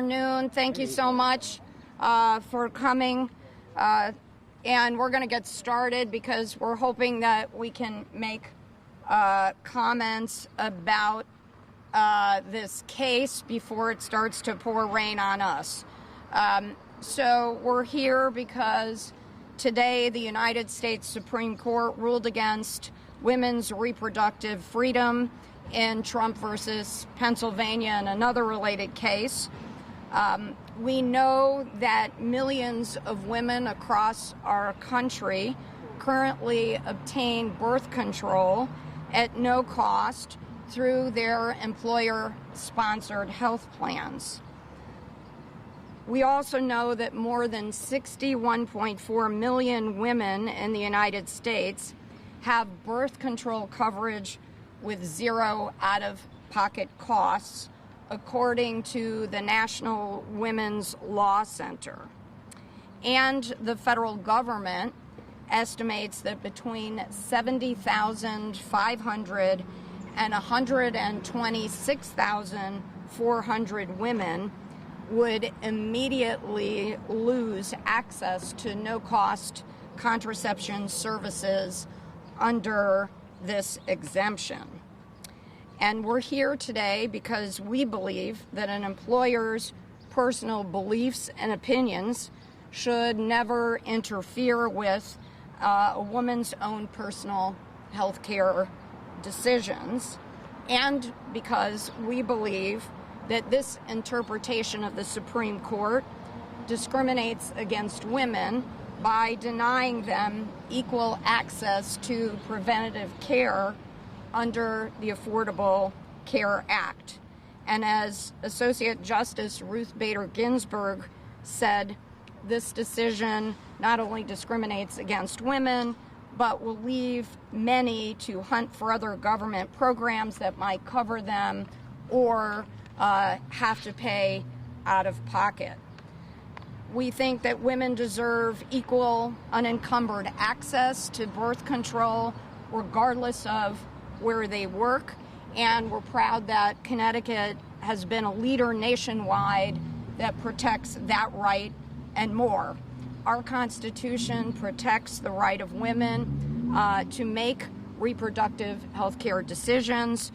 Thank you so much for coming. And we're going to get started because we're hoping that we can make comments about this case before it starts to pour rain on us. So we're here because today the United States Supreme Court ruled against women's reproductive freedom in Trump versus Pennsylvania and another related case. We know that millions of women across our country currently obtain birth control at no cost through their employer-sponsored health plans. We also know that more than 61.4 million women in the United States have birth control coverage with zero out-of-pocket costs, according to the National Women's Law Center. And the federal government estimates that between 70,500 and 126,400 women would immediately lose access to no-cost contraception services under this exemption. And we're here today because we believe that an employer's personal beliefs and opinions should never interfere with a woman's own personal health care decisions, and because we believe that this interpretation of the Supreme Court discriminates against women by denying them equal access to preventative care under the Affordable Care Act. And as Associate Justice Ruth Bader Ginsburg said, this decision not only discriminates against women, but will leave many to hunt for other government programs that might cover them or have to pay out of pocket. We think that women deserve equal, unencumbered access to birth control, regardless of where they work, and we're proud that Connecticut has been a leader nationwide that protects that right and more. Our Constitution protects the right of women to make reproductive health care decisions.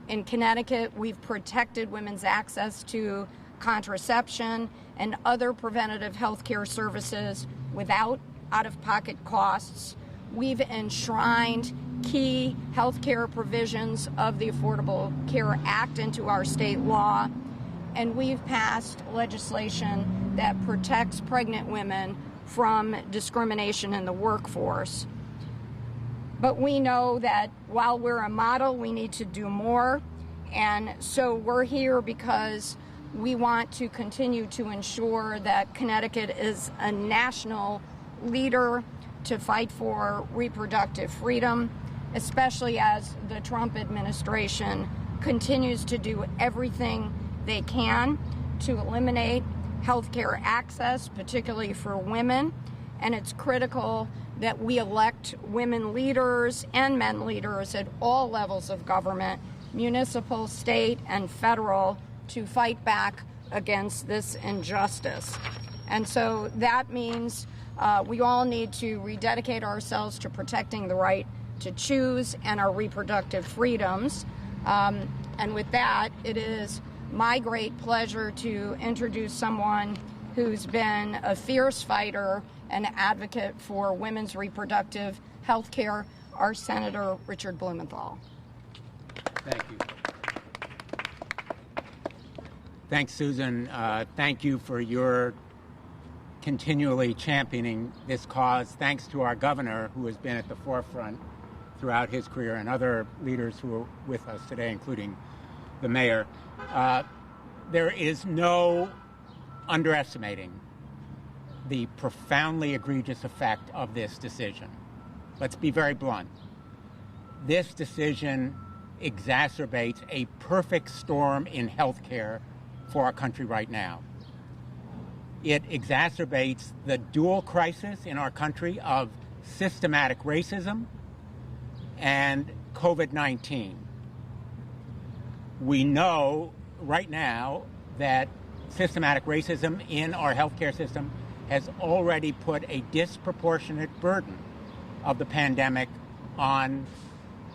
In Connecticut, we've protected women's access to contraception and other preventative health care services without out-of-pocket costs. We've enshrined key health care provisions of the Affordable Care Act into our state law, and we've passed legislation that protects pregnant women from discrimination in the workforce. But we know that while we're a model, we need to do more, and so we're here because we want to continue to ensure that Connecticut is a national leader to fight for reproductive freedom, especially as the Trump administration continues to do everything they can to eliminate health care access, particularly for women. And it's critical that we elect women leaders and men leaders at all levels of government, municipal, state, and federal, to fight back against this injustice. And so that means we all need to rededicate ourselves to protecting the right to choose and our reproductive freedoms. And with that, it is my great pleasure to introduce someone who's been a fierce fighter and advocate for women's reproductive health care, our Senator Richard Blumenthal. Thank you. Thanks, Susan. Thank you for your continually championing this cause. Thanks to our governor, who has been at the forefront throughout his career, and other leaders who are with us today, including the mayor. There is no underestimating the profoundly egregious effect of this decision. Let's be very blunt. This decision exacerbates a perfect storm in healthcare for our country right now. It exacerbates the dual crisis in our country of systematic racism and COVID-19. We know right now that systematic racism in our healthcare system has already put a disproportionate burden of the pandemic on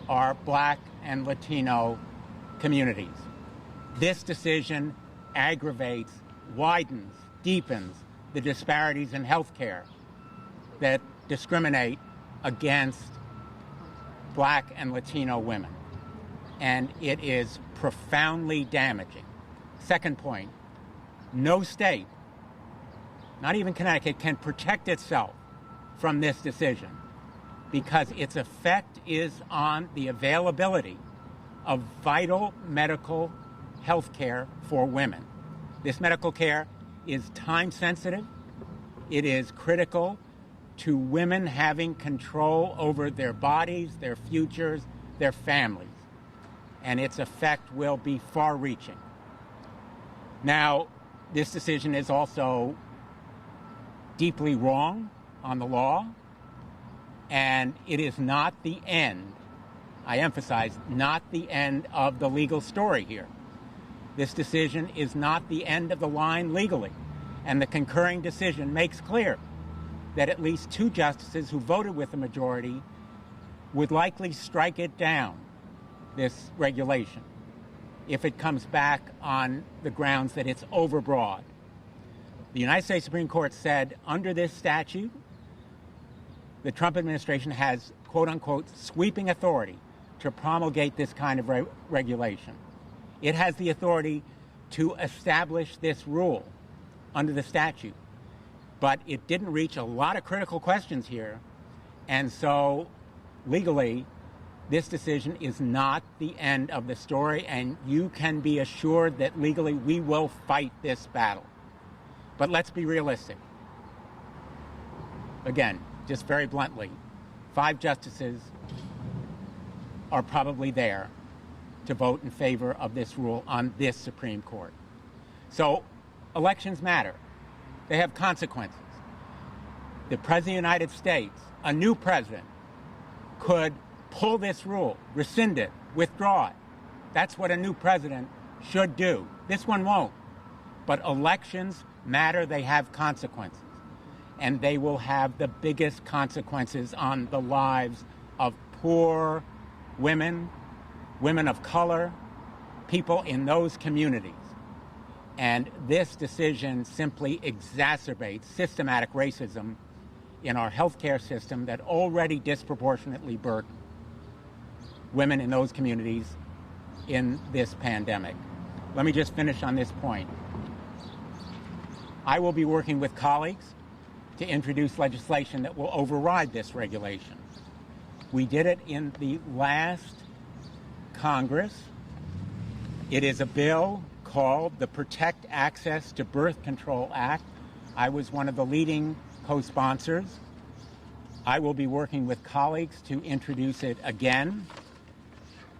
our Black and Latino communities. This decision aggravates, widens, deepens the disparities in healthcare that discriminate against Black and Latino women. And it is profoundly damaging. Second point, no state, not even Connecticut, can protect itself from this decision because its effect is on the availability of vital medical health care for women. This medical care is time sensitive. It is critical to women having control over their bodies, their futures, their families. And its effect will be far-reaching. Now, this decision is also deeply wrong on the law, and it is not the end, I emphasize, not the end of the legal story here. This decision is not the end of the line legally, and the concurring decision makes clear that at least 2 justices who voted with the majority would likely strike it down, this regulation, if it comes back on the grounds that it's overbroad. The United States Supreme Court said under this statute, the Trump administration has, quote unquote, sweeping authority to promulgate this kind of regulation. It has the authority to establish this rule under the statute, but it didn't reach a lot of critical questions here, and so legally, this decision is not the end of the story, and you can be assured that legally we will fight this battle. But let's be realistic. Again, just very bluntly, 5 justices are probably there to vote in favor of this rule on this Supreme Court. So elections matter. They have consequences. The President of the United States, a new president, could pull this rule, rescind it, withdraw it. That's what a new president should do. This one won't. But elections matter. They have consequences. And they will have the biggest consequences on the lives of poor women, women of color, people in those communities. And this decision simply exacerbates systematic racism in our healthcare system that already disproportionately burden women in those communities in this pandemic. Let me just finish on this point. I will be working with colleagues to introduce legislation that will override this regulation. We did it in the last Congress. It is a bill called the Protect Access to Birth Control Act. I was one of the leading co-sponsors. I will be working with colleagues to introduce it again.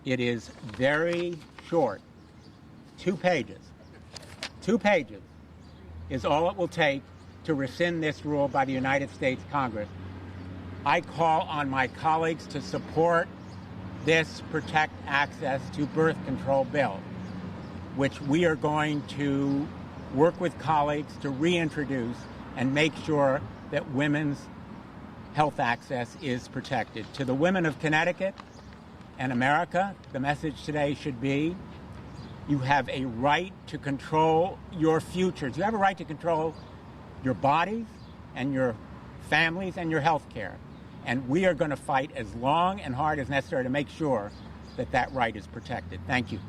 It is very short, 2 pages. 2 pages is all it will take to rescind this rule by the United States Congress. I call on my colleagues to support this Protect Access to Birth Control bill, which we are going to work with colleagues to reintroduce and make sure that women's health access is protected. To the women of Connecticut and America, the message today should be, you have a right to control your futures. You have a right to control your bodies and your families and your health care. And we are going to fight as long and hard as necessary to make sure that that right is protected. Thank you.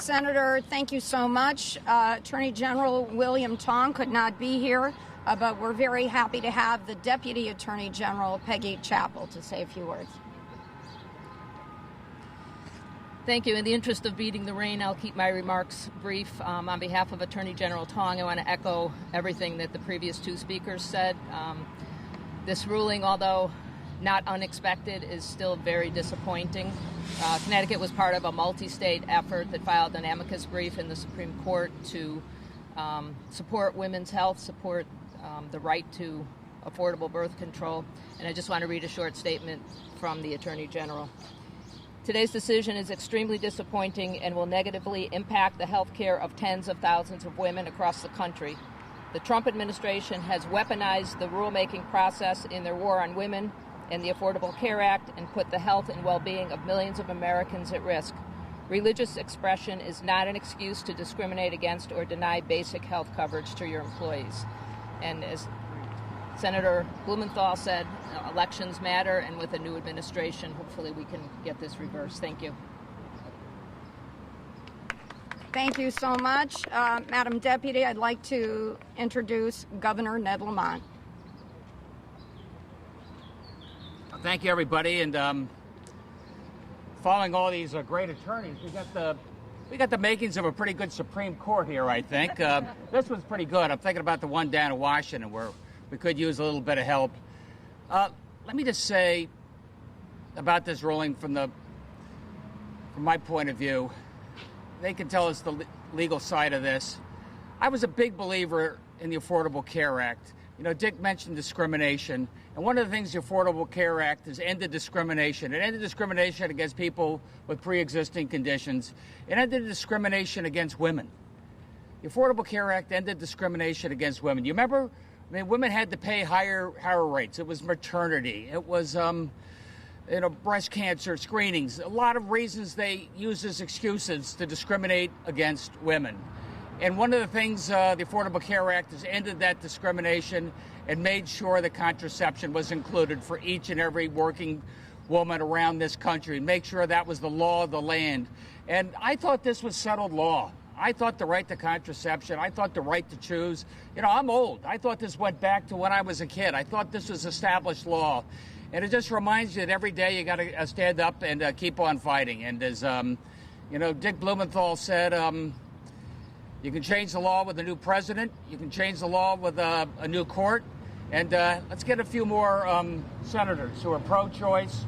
Senator, thank you so much. Attorney General William Tong could not be here, but we're very happy to have the Deputy Attorney General, Peggy Chappell, to say a few words. Thank you. In the interest of beating the rain, I'll keep my remarks brief. On behalf of Attorney General Tong, I want to echo everything that the previous 2 speakers said. This ruling, although not unexpected, is still very disappointing. Connecticut was part of a multi-state effort that filed an amicus brief in the Supreme Court to support women's health, support the right to affordable birth control. And I just want to read a short statement from the Attorney General. Today's decision is extremely disappointing and will negatively impact the health care of tens of thousands of women across the country. The Trump administration has weaponized the rulemaking process in their war on women and the Affordable Care Act and put the health and well-being of millions of Americans at risk. Religious expression is not an excuse to discriminate against or deny basic health coverage to your employees. And as Senator Blumenthal said, elections matter, and with a new administration, hopefully we can get this reversed. Thank you. Thank you so much. Madam Deputy, I'd like to introduce Governor Ned Lamont. Thank you, everybody. And following all these great attorneys, we got the makings of a pretty good Supreme Court here, I think. This was pretty good. I'm thinking about the one down in Washington where we could use a little bit of help. Let me just say about this ruling from my point of view. They can tell us the legal side of this. I was a big believer in the Affordable Care Act. You know, Dick mentioned discrimination, and one of the things the Affordable Care Act has ended discrimination. It ended discrimination against people with pre-existing conditions. It ended discrimination against women. The Affordable Care Act ended discrimination against women. You remember? I mean, women had to pay higher rates. It was maternity. It was, breast cancer screenings. A lot of reasons they use as excuses to discriminate against women. And one of the things the Affordable Care Act has ended that discrimination and made sure that contraception was included for each and every working woman around this country, and make sure that was the law of the land. And I thought this was settled law. I thought the right to contraception, I thought the right to choose. You know, I'm old. I thought this went back to when I was a kid. I thought this was established law. And it just reminds you that every day you got to stand up and keep on fighting. And as, Dick Blumenthal said, you can change the law with a new president. You can change the law with a new court. And let's get a few more senators who are pro-choice,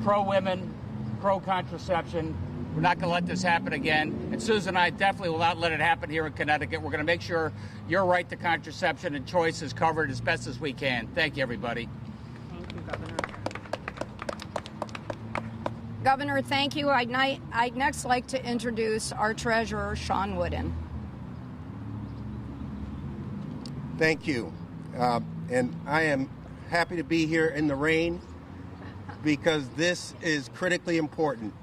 pro-women, pro-contraception. We're not going to let this happen again. And Susan and I definitely will not let it happen here in Connecticut. We're going to make sure your right to contraception and choice is covered as best as we can. Thank you, everybody. Thank you, Governor. Governor, thank you. I'd next like to introduce our treasurer, Sean Wooden. Thank you. And I am happy to be here in the rain because this is critically important.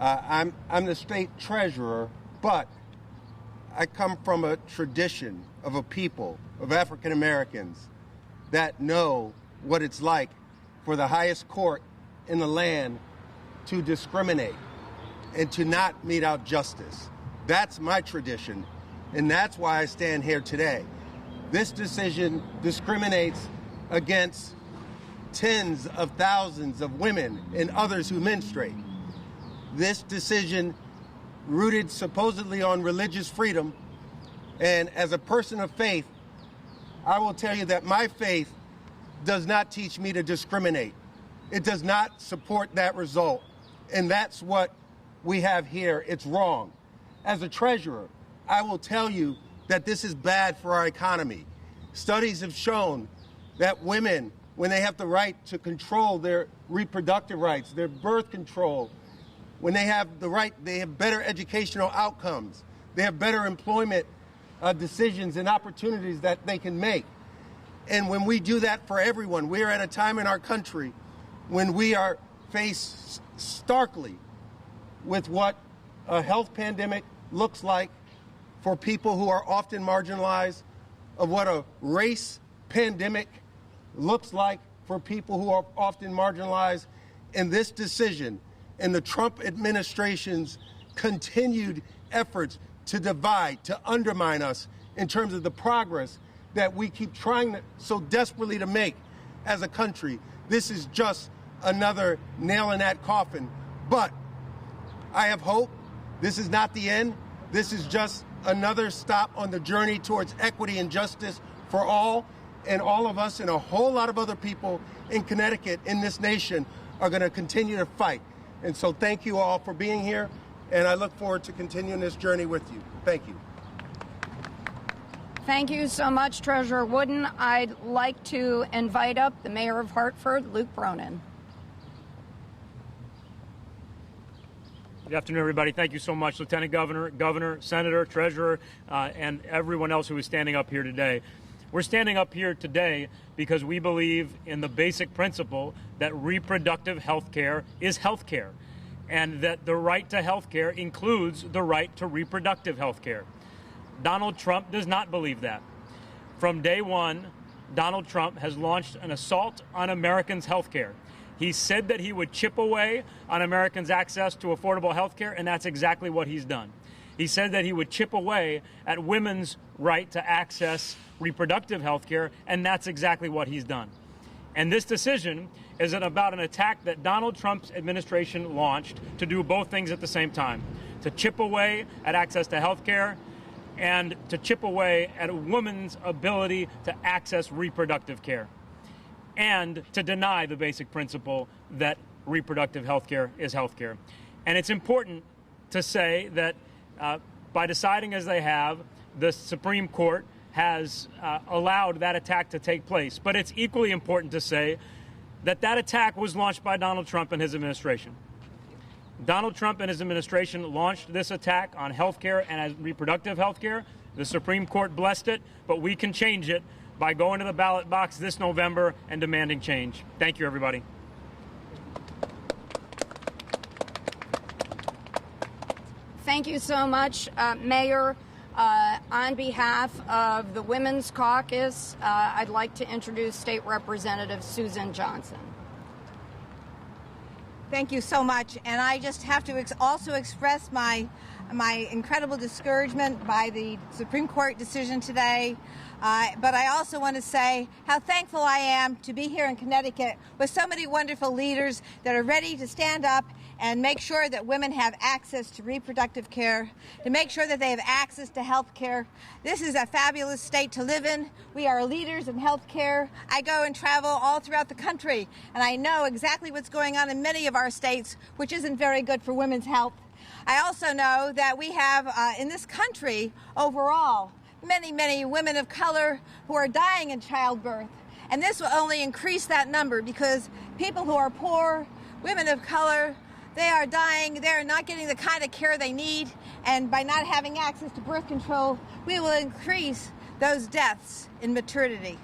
I'm the state treasurer, but I come from a tradition of a people, of African Americans, that know what it's like for the highest court in the land to discriminate and to not mete out justice. That's my tradition, and that's why I stand here today. This decision discriminates against tens of thousands of women and others who menstruate. This decision, rooted supposedly on religious freedom, and as a person of faith, I will tell you that my faith does not teach me to discriminate. It does not support that result, and that's what we have here. It's wrong. As a treasurer, I will tell you that this is bad for our economy. Studies have shown that women, when they have the right to control their reproductive rights, their birth control, when they have the right, they have better educational outcomes. They have better employment decisions and opportunities that they can make. And when we do that for everyone, we are at a time in our country when we are faced starkly with what a health pandemic looks like for people who are often marginalized, of what a race pandemic looks like for people who are often marginalized. And this decision and the Trump administration's continued efforts to divide, to undermine us in terms of the progress that we keep trying so desperately to make as a country. This is just another nail in that coffin. But I have hope. This is not the end. This is just another stop on the journey towards equity and justice for all, and all of us and a whole lot of other people in Connecticut, in this nation, are going to continue to fight. And so thank you all for being here, and I look forward to continuing this journey with you. Thank you. Thank you so much, Treasurer Wooden. I'd like to invite up the Mayor of Hartford, Luke Bronin. Good afternoon, everybody. Thank you so much, Lieutenant Governor, Senator, Treasurer, and everyone else who is standing up here today. We're standing up here today because we believe in the basic principle that reproductive health care is health care, and that the right to health care includes the right to reproductive health care. Donald Trump does not believe that. From day one, Donald Trump has launched an assault on Americans' health care. He said that he would chip away on Americans' access to affordable health care, and that's exactly what he's done. He said that he would chip away at women's right to access reproductive health care, and that's exactly what he's done. And this decision is about an attack that Donald Trump's administration launched to do both things at the same time, to chip away at access to health care and to chip away at a woman's ability to access reproductive care, and to deny the basic principle that reproductive health care is health care. And it's important to say that by deciding as they have, the Supreme Court has allowed that attack to take place. But it's equally important to say that that attack was launched by Donald Trump and his administration. Donald Trump and his administration launched this attack on health care and reproductive health care. The Supreme Court blessed it, but we can change it by going to the ballot box this November and demanding change. Thank you, everybody. Thank you so much, Mayor. On behalf of the Women's Caucus, I'd like to introduce State Representative Susan Johnson. Thank you so much. And I just have to also express my incredible discouragement by the Supreme Court decision today. But I also want to say how thankful I am to be here in Connecticut with so many wonderful leaders that are ready to stand up and make sure that women have access to reproductive care, to make sure that they have access to health care. This is a fabulous state to live in. We are leaders in health care. I go and travel all throughout the country, and I know exactly what's going on in many of our states, which isn't very good for women's health. I also know that we have in this country overall many women of color who are dying in childbirth. And this will only increase that number because people who are poor, women of color, they are dying, they're not getting the kind of care they need, and by not having access to birth control, we will increase those deaths in maternity,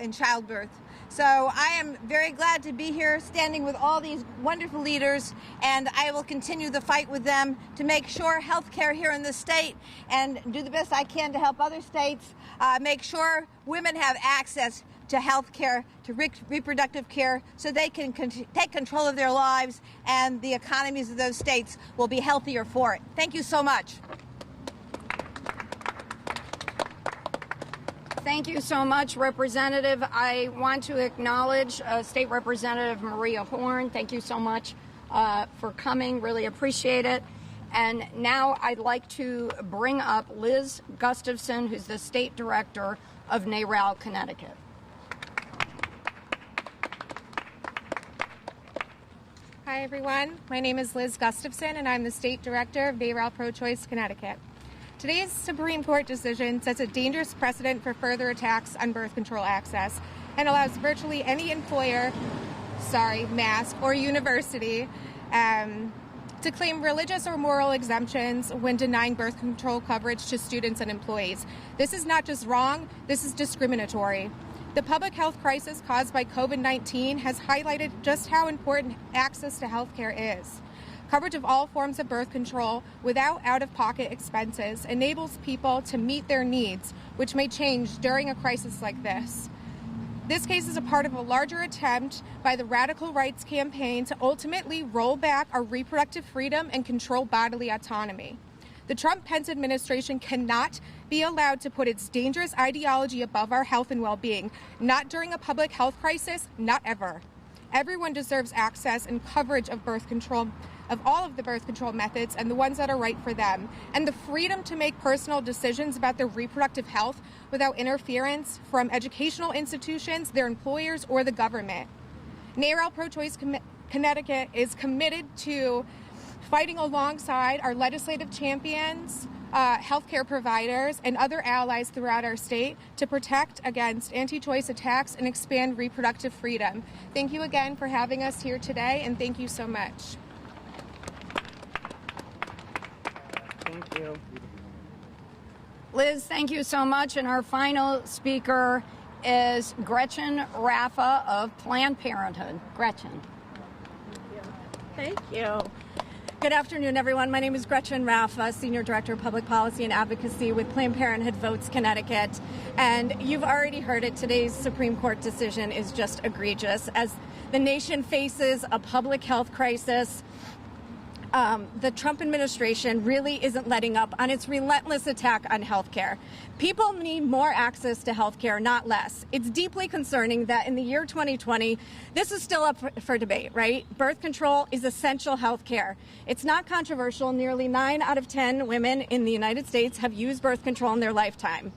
in childbirth. So I am very glad to be here standing with all these wonderful leaders, and I will continue the fight with them to make sure health care here in the state and do the best I can to help other states make sure women have access to health care, to reproductive care, so they can take control of their lives and the economies of those states will be healthier for it. Thank you so much. Thank you so much, Representative. I want to acknowledge State Representative Maria Horn. Thank you so much for coming. Really appreciate it. And now I'd like to bring up Liz Gustafson, who's the State Director of NARAL Connecticut. Hi, everyone. My name is Liz Gustafson, and I'm the State Director of NARAL Pro-Choice Connecticut. Today's Supreme Court decision sets a dangerous precedent for further attacks on birth control access and allows virtually any employer, mask, or university to claim religious or moral exemptions when denying birth control coverage to students and employees. This is not just wrong, this is discriminatory. The public health crisis caused by COVID-19 has highlighted just how important access to health care is. Coverage of all forms of birth control without out-of-pocket expenses enables people to meet their needs, which may change during a crisis like this. This case is a part of a larger attempt by the Radical Rights Campaign to ultimately roll back our reproductive freedom and control bodily autonomy. The Trump-Pence administration cannot be allowed to put its dangerous ideology above our health and well-being, not during a public health crisis, not ever. Everyone deserves access and coverage of birth control, of all of the birth control methods and the ones that are right for them, and the freedom to make personal decisions about their reproductive health without interference from educational institutions, their employers, or the government. NARAL Pro-Choice Connecticut is committed to fighting alongside our legislative champions, healthcare providers, and other allies throughout our state to protect against anti-choice attacks and expand reproductive freedom. Thank you again for having us here today, and thank you so much. Thank you. Liz, thank you so much. And our final speaker is Gretchen Raffa of Planned Parenthood. Gretchen. Thank you. Good afternoon, everyone. My name is Gretchen Raffa, Senior Director of Public Policy and Advocacy with Planned Parenthood Votes Connecticut. And you've already heard it. Today's Supreme Court decision is just egregious. As the nation faces a public health crisis, the Trump administration really isn't letting up on its relentless attack on health care. People need more access to health care, not less. It's deeply concerning that in the year 2020, this is still up for debate, right? Birth control is essential health care. It's not controversial. Nearly 9 out of 10 women in the United States have used birth control in their lifetime.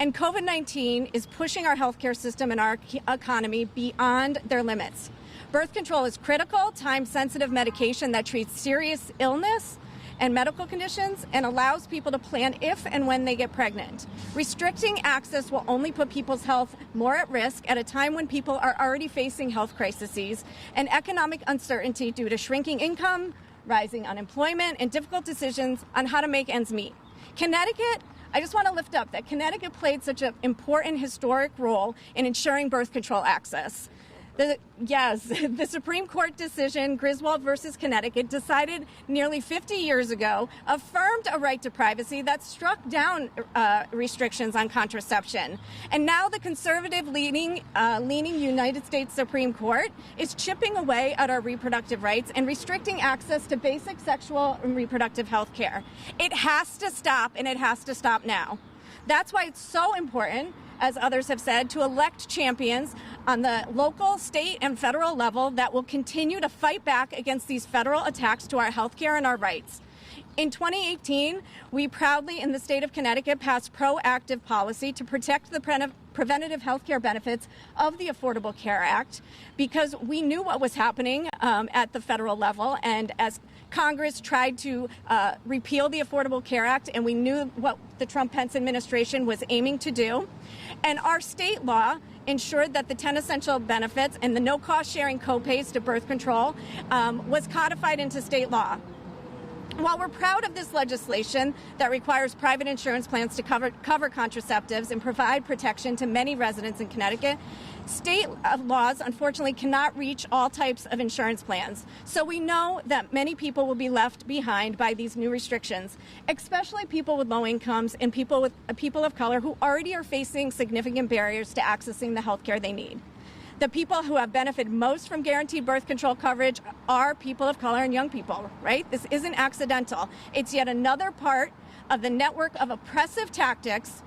And COVID-19 is pushing our healthcare system and our economy beyond their limits. Birth control is critical, time-sensitive medication that treats serious illness and medical conditions and allows people to plan if and when they get pregnant. Restricting access will only put people's health more at risk at a time when people are already facing health crises and economic uncertainty due to shrinking income, rising unemployment, and difficult decisions on how to make ends meet. Connecticut, I just want to lift up that Connecticut played such an important historic role in ensuring birth control access. The Supreme Court decision, Griswold versus Connecticut, decided nearly 50 years ago, affirmed a right to privacy that struck down restrictions on contraception. And now the conservative-leaning United States Supreme Court is chipping away at our reproductive rights and restricting access to basic sexual and reproductive health care. It has to stop, and it has to stop now. That's why it's so important, as others have said, to elect champions on the local, state, and federal level that will continue to fight back against these federal attacks to our health care and our rights. In 2018, we proudly, in the state of Connecticut, passed proactive policy to protect the preventative health care benefits of the Affordable Care Act because we knew what was happening at the federal level, and as Congress tried to repeal the Affordable Care Act, and we knew what the Trump-Pence administration was aiming to do. And our state law ensured that the 10 essential benefits and the no-cost sharing copays to birth control was codified into state law. While we're proud of this legislation that requires private insurance plans to cover contraceptives and provide protection to many residents in Connecticut, state laws, unfortunately, cannot reach all types of insurance plans. So we know that many people will be left behind by these new restrictions, especially people with low incomes and people of color who already are facing significant barriers to accessing the health care they need. The people who have benefited most from guaranteed birth control coverage are people of color and young people, right? This isn't accidental. It's yet another part of the network of oppressive tactics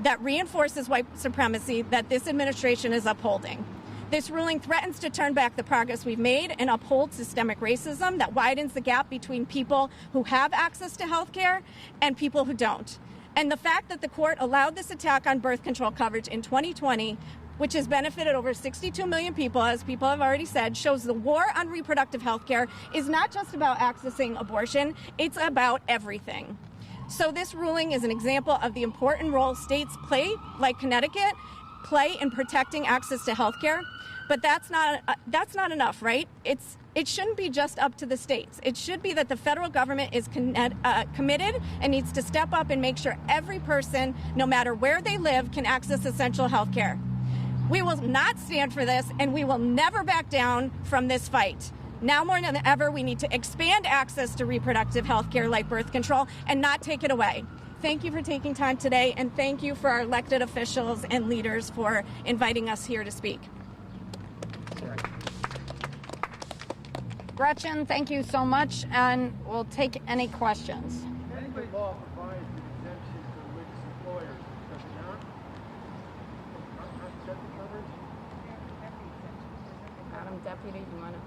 that reinforces white supremacy that this administration is upholding. This ruling threatens to turn back the progress we've made and uphold systemic racism that widens the gap between people who have access to health care and people who don't. And the fact that the court allowed this attack on birth control coverage in 2020, which has benefited over 62 million people, as people have already said, shows the war on reproductive health care is not just about accessing abortion, it's about everything. So this ruling is an example of the important role states play, like Connecticut, play in protecting access to health care. But that's not enough, right? It shouldn't be just up to the states. It should be that the federal government is committed and needs to step up and make sure every person, no matter where they live, can access essential health care. We will not stand for this, and we will never back down from this fight. Now more than ever, we need to expand access to reproductive health care like birth control and not take it away. Thank you for taking time today, and thank you for our elected officials and leaders for inviting us here to speak. Gretchen, thank you so much, and we'll take any questions. Connecticut law provides an exemption for religious employers, does it not? Contraceptive coverage? Madam Deputy, you want to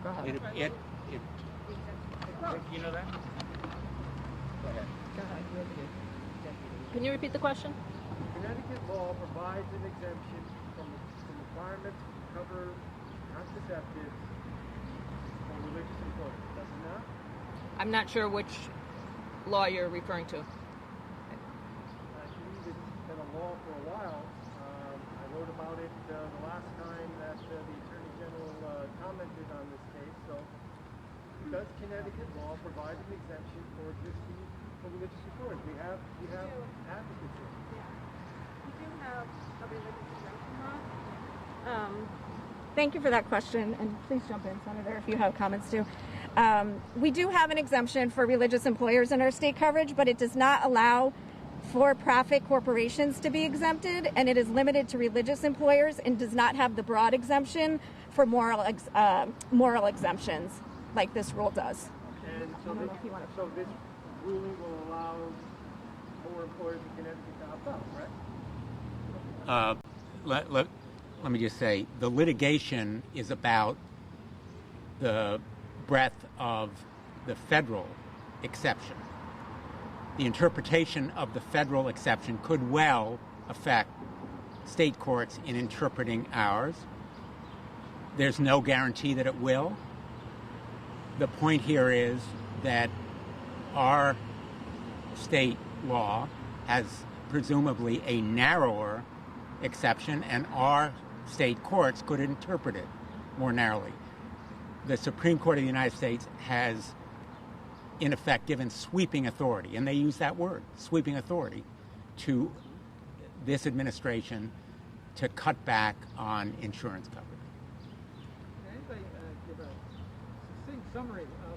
go ahead? You know that? Go ahead. Go ahead. Can you repeat the question? Connecticut law provides an exemption from requirements to cover contraceptives for religious employers, does it not? I'm not sure which law you're referring to. I believe it's been a law for a while. I wrote about it the last time that the Attorney General commented on this case. So does Connecticut law provide an exemption for existing have advocacy. Yeah. We do have a religious exemption law. Thank you for that question, and please jump in, Senator, if you have comments too. We do have an exemption for religious employers in our state coverage, but it does not allow for-profit corporations to be exempted, and it is limited to religious employers and does not have the broad exemption for moral exemptions like this rule does. And so this ruling will allow more employers in Connecticut to opt out, right? Let me just say, the litigation is about the breadth of the federal exception. The interpretation of the federal exception could well affect state courts in interpreting ours. There's no guarantee that it will. The point here is that our state law has presumably a narrower exception, and our state courts could interpret it more narrowly. The Supreme Court of the United States has, in effect, given sweeping authority, and they use that word, sweeping authority, to this administration to cut back on insurance coverage. Can anybody give a succinct summary of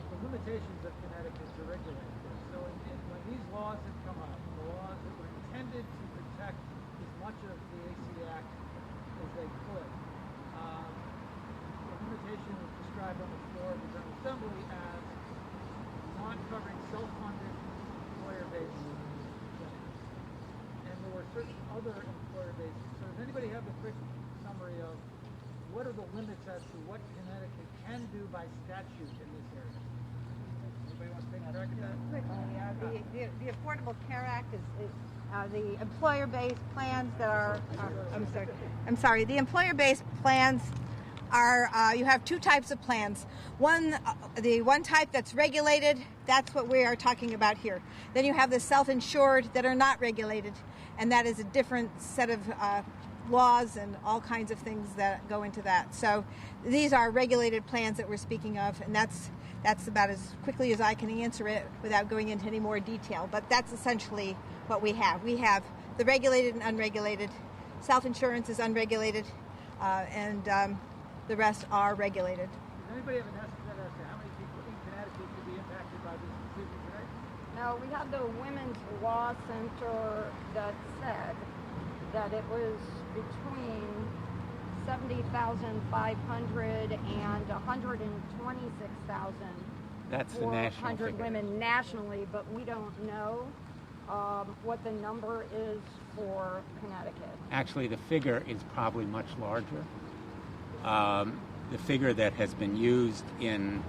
the limitations of Connecticut to regulate this? So when these laws have come up, the laws that were intended to protect as much of the AC Act as they could, the limitation was described on the floor of the General Assembly as not covering self-funded employer-based plans. And there were certain other employer-based. So does anybody have the quick summary of what are the limits as to what Connecticut can do by statute in this area? Anybody want to take a crack at that? Quickly, the Affordable Care Act is the employer-based plans that are. I'm sorry. The employer-based plans are. You have two types of plans. The one type that's regulated. That's what we are talking about here. Then you have the self-insured that are not regulated, and that is a different set of laws and all kinds of things that go into that. So these are regulated plans that we're speaking of, and that's about as quickly as I can answer it without going into any more detail. But that's essentially what we have. We have the regulated and unregulated. Self-insurance is unregulated, and the rest are regulated. Does anybody have an estimate as to how many people in Connecticut could be impacted by this decision today? Now, we had the Women's Law Center that said that it was between 70,500 and 126,000. That's the national figure. Women nationally, but we don't know what the number is for Connecticut. Actually, the figure is probably much larger. The figure that has been used in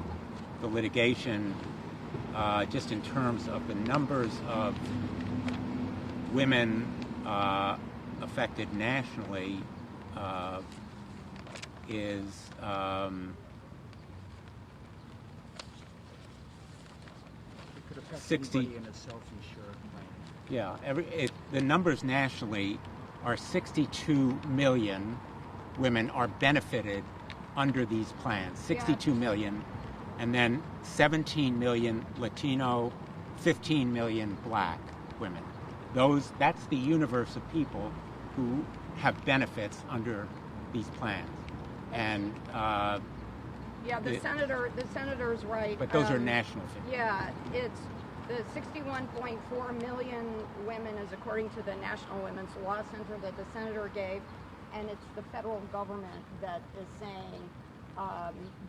the litigation, just in terms of the numbers of women affected nationally, is 60. In a self-insured plan. Yeah, the numbers nationally are 62 million women are benefited under these plans. 62 million, and then 17 million Latino, 15 million Black women. That's the universe of people who have benefits under these plans. And the senator's right. But those are national figures. Yeah, it's the 61.4 million women is according to the National Women's Law Center that the senator gave, and it's the federal government that is saying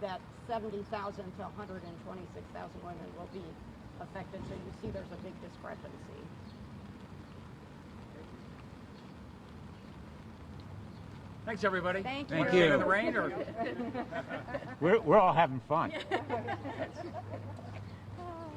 that 70,000 to 126,000 women will be affected. So you see there's a big discrepancy. Thanks, everybody. Thank you. In the rain, or We're all having fun.